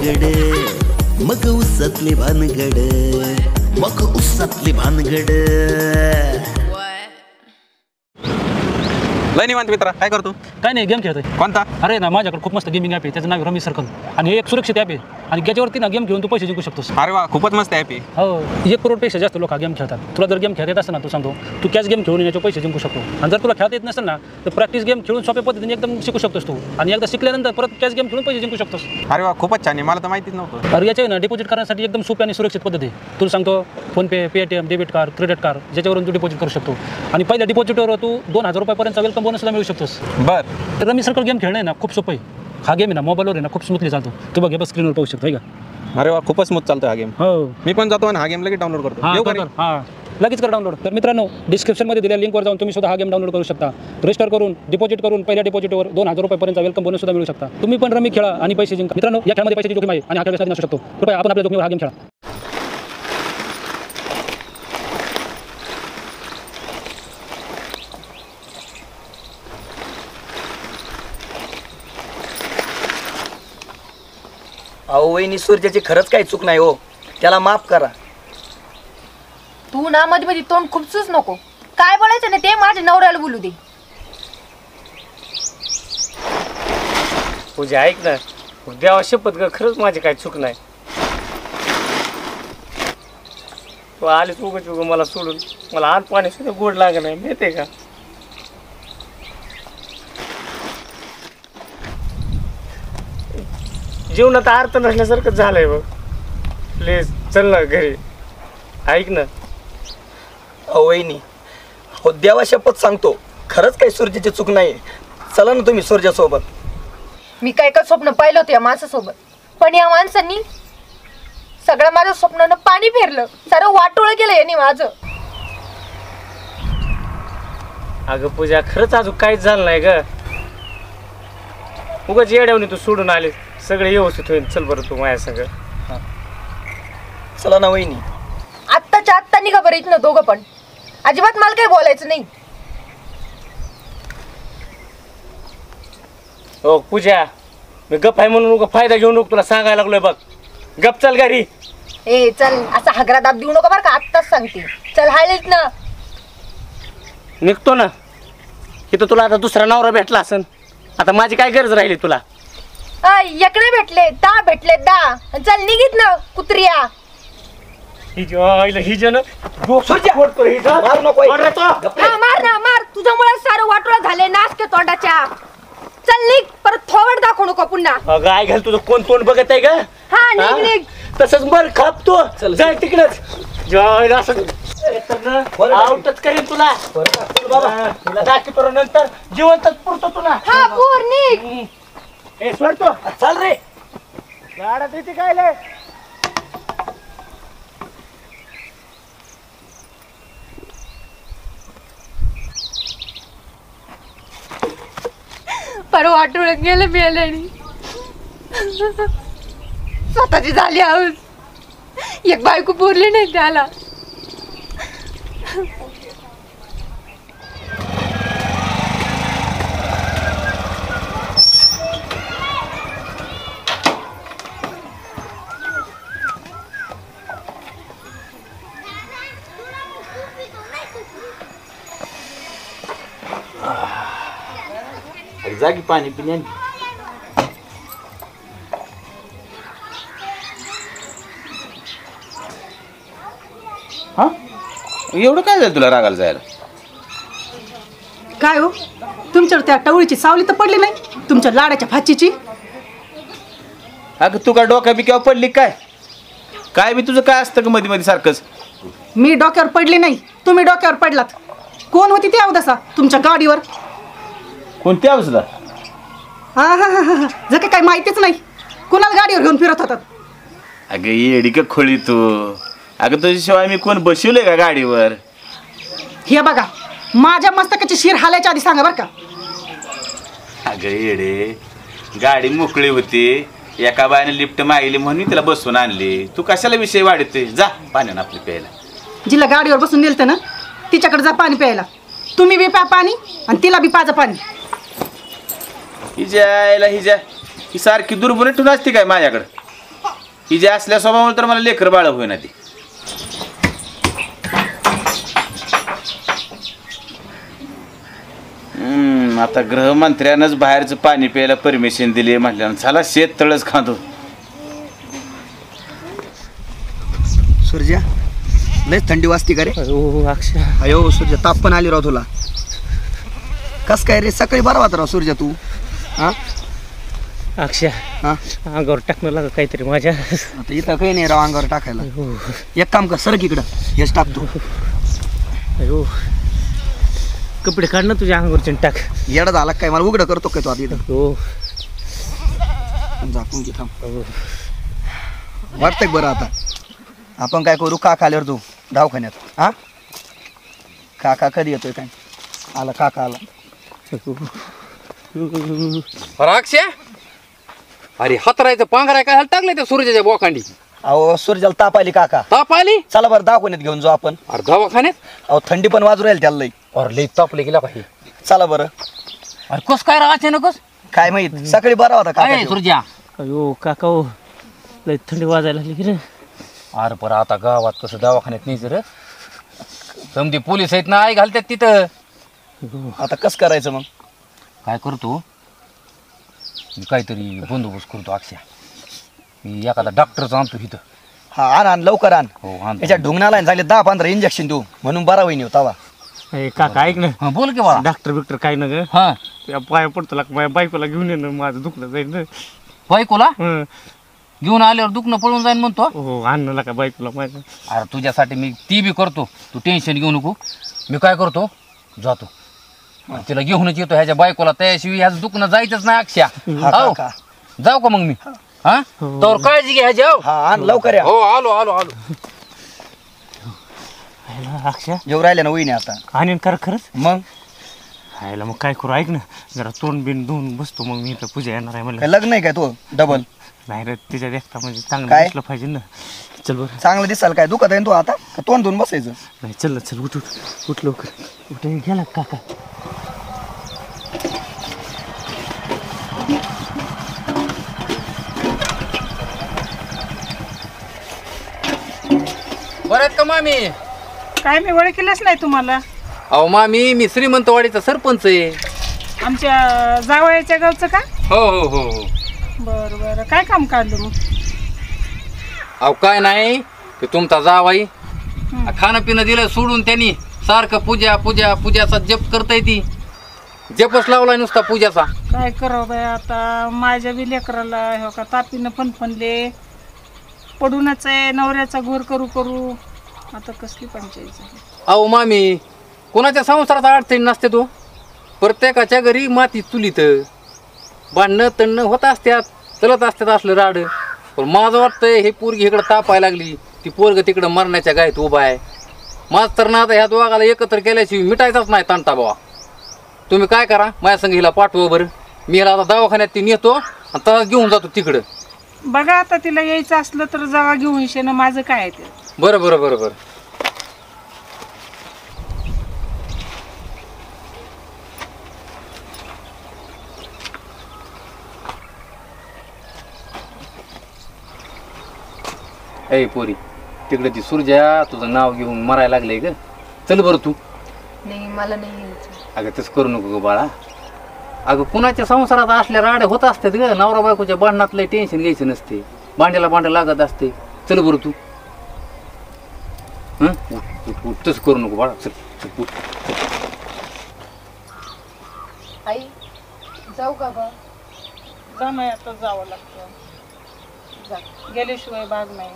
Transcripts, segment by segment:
भानगड मग उसातली भानगड मग उसातली भानगड. लय निवांत मित्रा, काय करतो? काय नाही, गेम खेळतोय. कोणता? अरे ना, माझ्याकडे खूप मस्त गेमिंग ॲप आहे, त्याचं नाव रमी सर्कल आणि एक सुरक्षित ॲप आहे आणि याच्यावरती ना गेम खेळून तू पैसे जिंकू शकतोस. अरे वा, खूपच मस्त ॲप आहे. हो, 1 करोडपेक्षा जास्त लोक हा गेम खेळतात. तुला जर गेम खेळता येत असेल ना, तू सांगतो तू कॅश गेम खेळून याचे पैसे जिंकू शकतो. आणि जर तुला खेळता येत नसेल ना, तर प्रॅक्टिस गेम खेळून सोप्या पद्धतीने एकदम शिकू शकतोस तू. आणि एकदा शिकल्यानंतर परत कॅश गेम खेळून पैसे जिंकू शकतोस. अरे वा, खूपच छान आहे, मला तर माहितीच नव्हतं. अरे याच्या ना डिपॉझिट करण्यासाठी एकदम सोपी आणि सुरक्षित पद्धती आहे. तुला सांगतो PhonePe, Paytm, debit card, credit card ज्याच्यावरून तू डिपॉझिट करू शकतो. आणि पहिल्या डिपॉझिटवर तू 2000 रुपयापर्यंत वेलकम बोनसला मिळू शकतोस. बर, तर रमी सर्कल गेम खेळणं आहे ना खूप सोपं आहे. हा गेम आहे ना मोबाईलवर आहे ना खूप स्मूथली चालतो. तू बघ, हे बघ स्क्रीनवर पाहू शकतो आहे का. अरे वा, खूपच स्मूथ चालतो हा गेम. हो, मी पण जातो आणि हा गेम लगेच डाउनलोड करतो. येऊ का रे? हां, लगेच कर डाउनलोड. तर मित्रांनो, डिस्क्रिप्शनमध्ये दिलेल्या लिंकवर जाऊन तुम्ही सुद्धा हा गेम डाउनलोड करू शकता. रजिस्टर करून डिपॉझिट करून पहिल्या डिपॉझिटवर 2000 रुपयापर्यंत वेलकम बोनस सुद्धा मिळू शकता. तुम्ही पण रमी खेळा आणि पैसे जिंका. मित्रांनो, या खेळामध्ये पैशाची जोखीम आहे आणि हा खेळ व्यसनाधीन असू शकतो. कृपया आपण आपल्या जोखमीवर हा गेम खेळा. अहो वहिनी, सूर्याची खरंच काही चूक नाही हो, त्याला माफ करा. तू ना मध्ये मध्ये तोंड खुपसूच नको. काय बोलायचं नाही ते माझ्या नवऱ्याला बोलू दे. पूजा ऐक ना, देवा शपथ ग, खरंच माझी काही चूक नाही. तू आलीच उगच उग मला सोडून. मला आत पाणी सुद्धा गोड लागत नाही, माहिती का. जीवनात अर्थ नसल्यासारखं झालंय बघ. प्लीज चल ना घरी. ऐक ना. अहो वहिनी, हो देवा शपथ सांगतो, खरंच काही सूर्याची चूक नाही. चला ना तुम्ही सूर्यासोबत. मी काय काय स्वप्न पाहिलं होतं या माणसासोबत, पण या माणसांनी सगळं माझं स्वप्नानं पाणी फेरलं. सारं वाटोळं केलं यांनी माझं. अगं पूजा, खरंच अजून काहीच झालं नाही ग. उगाच येड्यावनी तू सोडून आले. सगळे व्यवस्थित होईल. चल बरं तू माझ्या सगळं. चला ना वहिनी. आत्ताच्या आत्ता निघा बरं इथनं दोघं पण. अजिबात मला काही बोलायचं नाही. हो पूजा, मी गप आहे म्हणून फायदा घेऊन नको तुला सांगायला लागलोय बघ. गप चल घरी. ए चल, असा हगरा दाब देऊ नका बरं का, आत्ताच सांगते. चल हाय इथनं. निघतो ना. इथं तुला आता दुसरा नवरा भेटला असन. आता माझी काय गरज राहिली तुला. इकडे भेटले 10 भेटले 10. चल निघित ना कुत्रिया. मार ना मार. तुझ्यामुळे सारं वाटोळं झाले. नाच के तोंडाच्या. चल निघ, परत थोवड दाखवू नको पुन्हा. काय घाल तुझं कोण तोंड बघत आहे का. हा निघ निघ. तसंच बर खापतो. जाय तिकडच. आउटच करीन तुला. तुला दाखवतो नंतर. जिवंतच पुरतो तुला. हा पूर निघ. ए सोडतो. चल रे. गाडात येते काय लय. परवा वाटोळत गेलं मेल्यानी. स्वतःची झाली आऊस. एक बायको पुरली नाही त्याला. जागी पाणी पिण्या. हा, एवढं काय झालं तुला रागाला जायला? काय हो, तुमच्यावर त्या टवळीची सावली तर पडली नाही, तुमच्या लाडाच्या फाचीची. अगं तू काय डोक्या बिक्यावर पडली काय? काय बी तुझं काय असतं का मध्ये मध्ये सारखंच? मी डोक्यावर पडली नाही, तुम्ही डोक्यावर पडलात. कोण होती ती अवदसा तुमच्या गाडीवर? कोणत्या अवस्था? हा हा हा हा, जर काय माहितीच नाही. कोणाला गाडीवर घेऊन फिरत होतात? अगं येडी का खोळी तू. अगं तुझ्याशिवाय मी कोण बसवलंय का गाडीवर? हे बघा, माझ्या मस्तकाची शिर हालायच्या आधी सांगा बरं का. अगं येडे, गाडी मोकळी होती, एका बायाने लिफ्ट मागली म्हणून तिला बसवून आणली. तू कशाला विषय वाढते? जा पाण्यानं आपली प्यायला. जिला गाडीवर बसून नेलतं ना तिच्याकडे जा पाणी प्यायला. तुम्ही बी प्या पाणी आणि तिला बी पाजा पाणी. हिच्या ही सारखी दुर्बुनी ठेवून असते काय माझ्याकडं? ही जे असल्या स्वभावामुळे तर मला लेकर बाळ होईना ती. आता गृहमंत्र्यानंच बाहेरचं पाणी प्यायला परमिशन दिली म्हटल्यानं चला शेत तळच खांदो. सूर्या लय थंडी वाजती का रे? अक्षय अयो सूर्या ताप पण आली राव तुला. कस काय रे सकाळी बरा होता राव सूर्या तू. हा अक्षय हा अंगावर टाकणं लागा काहीतरी माझ्या. आता इथं काही नाही राव अंगावर टाकायला. एक काम कर सरक इकडं हेच टाकतो. अयो कपडे काढ ना तुझ्या अंगावरचे टाक. येडा झाला काय मला उघडं करतो काय तू आता इथं. हो झाकून घे थांब. वाटतंय बरं आता आपण काय करू काका आल्यावर तू दवाखान्यात. हा काका कधी येतोय काय? आला काका आला. अक्षय अरे हातरायचं पांघराय काय टाकलं त्या सूर्याच्या बोखांडी. अहो सूर्याला ताप आली काका. ताप आली? चला बरं दवाखान्यात घेऊन जाऊ आपण. अरे दवाखान्यात? अहो थंडी पण वाजू राहील त्याला लई. अरे लई तापले गेला पाहिजे. चला बरं. अरे कस काय रा अचानकच? काय माहित सकाळी बरा होता काय काका. सूर्या? अयो काका हो लय थंडी वाजायला लागली की रे. अरे पर आता गावात कसं दवाखान्यात नाही जर समधी पोलीस आहेत ना आई घालतात तिथं. आता कसं करायचं मग? काय करतो मी काहीतरी बंदोबस्त करतो अक्षय. मी एखादा डॉक्टरचा आणतो इथं. हा आण आण लवकर आण. हो आणतो. त्याच्या ढुंगणाला झाले 10-15 इंजेक्शन देऊ म्हणून बरा होईन तवा. काका ऐक ना हा बोल की बाळा. डॉक्टर बिक्टर काय ना ग. हा पाया पडतो लाग माझ्या बायकोला घेऊन ये ना माझं दुखलं जाईल ना. बायकोला घेऊन आल्यावर दुखणं पळून जाईन म्हणतो. हो आणलं लागा बायकोला माझ्या. अरे तुझ्यासाठी मी ती बी करतो. तू टेन्शन घेऊ नको. मी काय करतो जातो आणि तिला घेऊनच येतो ह्याच्या बायकोला. त्याशिवाय ह्याचं दुखणं जायचंच नाही अक्षय. हा हो काका. जाऊ का मग मी? हा तर काळजी घ्या ह्याची. हो हा आण लवकर या. हो आलो आलो आलो. अक्षय जेव राहिले ना वहिनी आता. आणि कर खरंच मग खायला मग काय करू ऐक ना जरा तोंड बिन धुवून बसतो मग मी इथं पूजा येणार आहे मला. काय लग्न आहे काय तो डबल? नाही रे तिच्या देखता म्हणजे चांगलं काय? दिसलं पाहिजे ना. चल बरं चांगलं दिसाल काय दुखत आहे तू आता का तोंड धुवून बसायचं? नाही चल चल उठ उठ उठ लवकर उठ गेला काका. बरं आहेत का मामी? काय मी ओळखीलच नाही तुम्हाला. अहो मामी मी श्रीमंतवाडीचा सरपंच आहे. आमच्या जावयाच्या गावचं का? हो हो हो हो. बरं बरं काय काम काढलं मग? अहो काय नाही ते तुमचा जावाई खाणं पिणं दिलं सोडून त्यांनी सारखं पूजा पूजा पूजाचा जप करताय. ती जपच लावलाय नुसता पूजाचा. काय करावं बाय आता माझ्या बी लेकराला हो का तापीनं फनफनले पडूनच आहे. नवऱ्याचा घोर करू करू आता कसली पंचायत झाली. अहो मामी कोणाच्या संसारात अडचणी नसते तो. प्रत्येकाच्या घरी माती चुलीत भांडणं तणणं होत असतात चलत असतात असलं राड. पण माझं वाटतंय हे पोरगी इकडं तापायला लागली ती पोरग तिकडं मरण्याच्या गायत उभा आहे. माझं तर ना आता ह्या दोघाला एकत्र केल्याशिवाय मिटायचाच नाही तांटा बाबा. तुम्ही काय करा माझ्या संग हिला पाठवा बरं. मी हिला आता दवाखान्यात ती नेतो आणि तसंच घेऊन जातो तिकडं. बघा आता तिला यायचं असलं तर जावा घेऊन येशील. माझं काय आहे ते. बरं बरं बरं बरं. ए पोरी तिकडे ती सुरजा तुझं नाव घेऊन मरायला लागले ग. चल बरं तू. नाही मला नाही यायचं. अगं तसं करू नको ग बाळा. अगं कुणाच्या संसारात असल्या राड्या होत असतात ग. नवरा बायकोच्या भांडणातलं टेन्शन घ्यायचं नसते. भांड्याला भांडं लागत असते. चल बरं तू. हं उठ उठ उठ तसं करू नको बाळा. चल चल उठ. आई जाऊ का बा? जा नाही आता जावं लागतं. गेल्याशिवाय भाग नाही.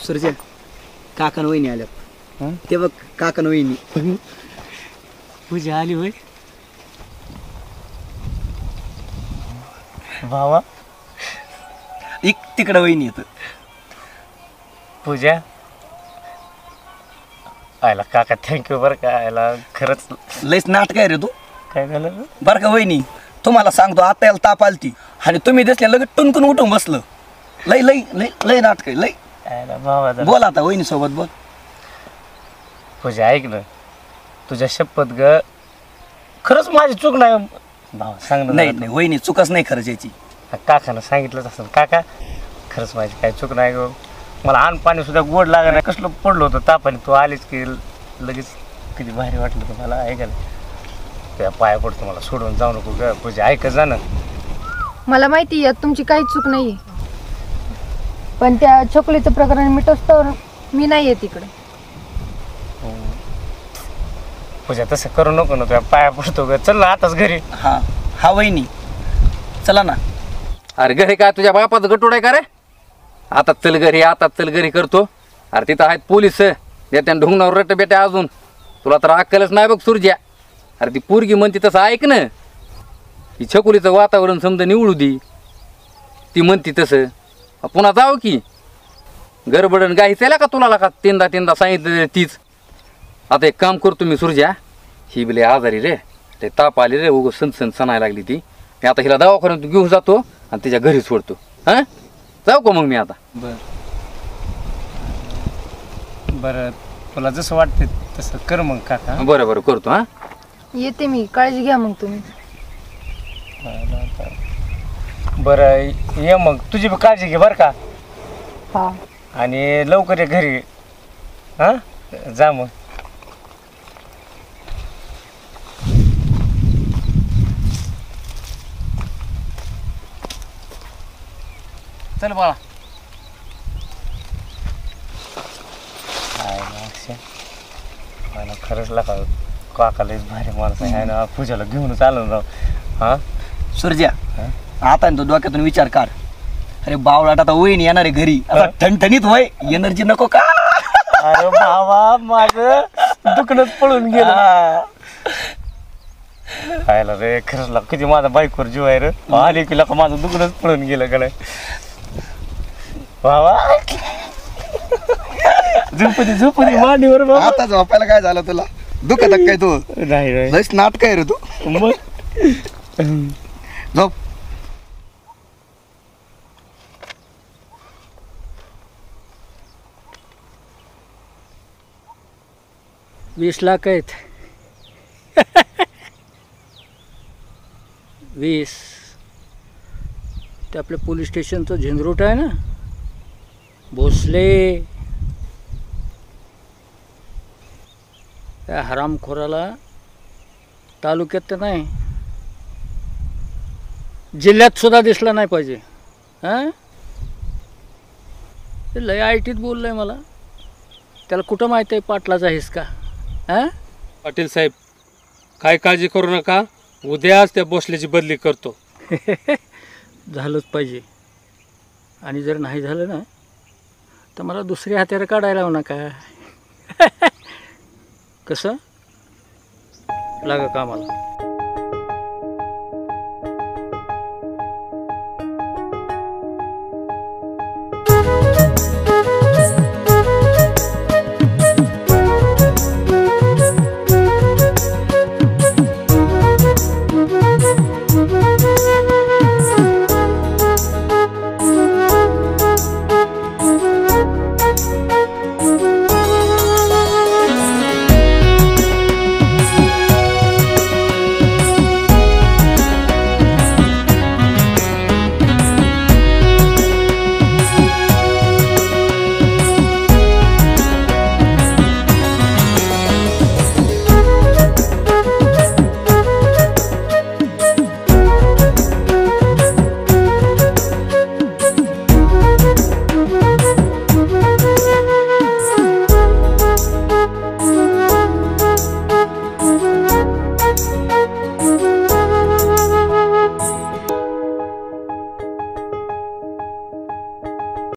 सुरजे काका वहिनी आल्यात ते बघ काका वहिनी पूजा आली होय भावा तिकडं वहिनी येत पूजा आयला काका थँक्यू बरं का आयला खरंच लयच नाटक आहे रे तू काय झालं बरं का वहिनी तुम्हाला सांगतो आता याला ताप आलती आणि तुम्ही दिसले लगेच टुनकून उठून बसलं लय लय लय लय नाटक आहे लय आयला भावा बोल आता वहिनी सोबत बोल पूजा ऐक ना तुझ्या शपथ ग खरंच माझी चूक नाही भावा सांग ना नाही जरा. नाही वहिनी चुकच नाही खरंच याची काकानं सांगितलंच असं काका खरंच माझी काही चूक नाही गो मला अन्न पाणी सुद्धा गोड लागत नाही कसलं पडलं होतं तापाने तू आलीच की लगेच किती भारी वाटलं तुम्हाला ऐका ना त्या पाया पडतो मला सोडून जाऊ नको ग पूजा ऐकत जा ना मला माहिती आहे यात तुमची काहीच चूक नाहीये पण त्या छकुलीचं प्रकरण मिटोस्तर मी नाही आहे तिकडे. पूजा तसं करू नको ना तुझ्या पाया पडतो ग चल ना आताच घरी. हा हा वहिनी चला ना. अरे घरी काय तुझ्या बापाचं गटूड आहे का रे? आता चल घरी आता चल घरी करतो. अरे तिथं आहेत पोलीस त्यानं ढुंगणावर रट बेट्या अजून तुला तर अक्कलच नाही बघ सुरज्या. अरे ती पोरगी म्हणते तसं ऐक ना ही छकुलीचं वातावरण समजा निवडू दी ती म्हणते तसं पुन्हा जाऊ की गडबडन गाई त्याला का तुला का तीनदा सांगितलं तीच. आता एक काम करतो मी सुरज्या ही बिले आजारी रे ते ताप आली रे उगं सण सणायला लागली ती. मी आता हिला दवाखान्यात घेऊन जातो आणि तिच्या घरी सोडतो. हां जाऊ का मग मी आता. बरं तुला जसं वाटते तसं कर मग काका. बरं बरं करतो. हां येते मी काळजी घ्या मग तुम्ही. बरं ये मग तुझी बी काळजी घे बरं का. हा आणि लवकर ये घरी. हां जा मग. चल बाळा. मला खरंच लागा काकाला भारी माणूस आहे ना पूजाला घेऊनच आलो ना. हां सुरज्या आता तो डोक्यातून विचार कर. अरे बावळाट आता वहिनी येणार आहे घरी आता ठणठणीत वय एनर्जी नको का. अरे बाबा माझं दुखणंच पळून गेलं. खायला रे खरंच लाग किती माझा बाईकवर जीव आहे रे. आली की लागा माझं दुखणंच पळून गेलं कडे बाबा. झोपती मांडीवर बाबा. आता झोपायला काय झालं तुला दुखत काय तू. नाही नाही लयच नाटक आहे रे तू. मग झोप. $20 लाख आहेत. 20 ते आपल्या पोलीस स्टेशनचं झिंजरूट आहे ना भोसले त्या हरामखोराला तालुक्यात तर नाही जिल्ह्यात सुद्धा दिसला नाही पाहिजे. हां ते लय आयटीत बोललंय मला. त्याला कुठं माहिती आहे पाटलाचा हिसका. हां पाटील साहेब काय काळजी करू नका उद्याच त्या भोसल्याची बदली करतो. झालंच पाहिजे. आणि जर नाही झालं ना तर मला दुसरे हत्यारं काढायला लावू नका. कसं लागा कामाला.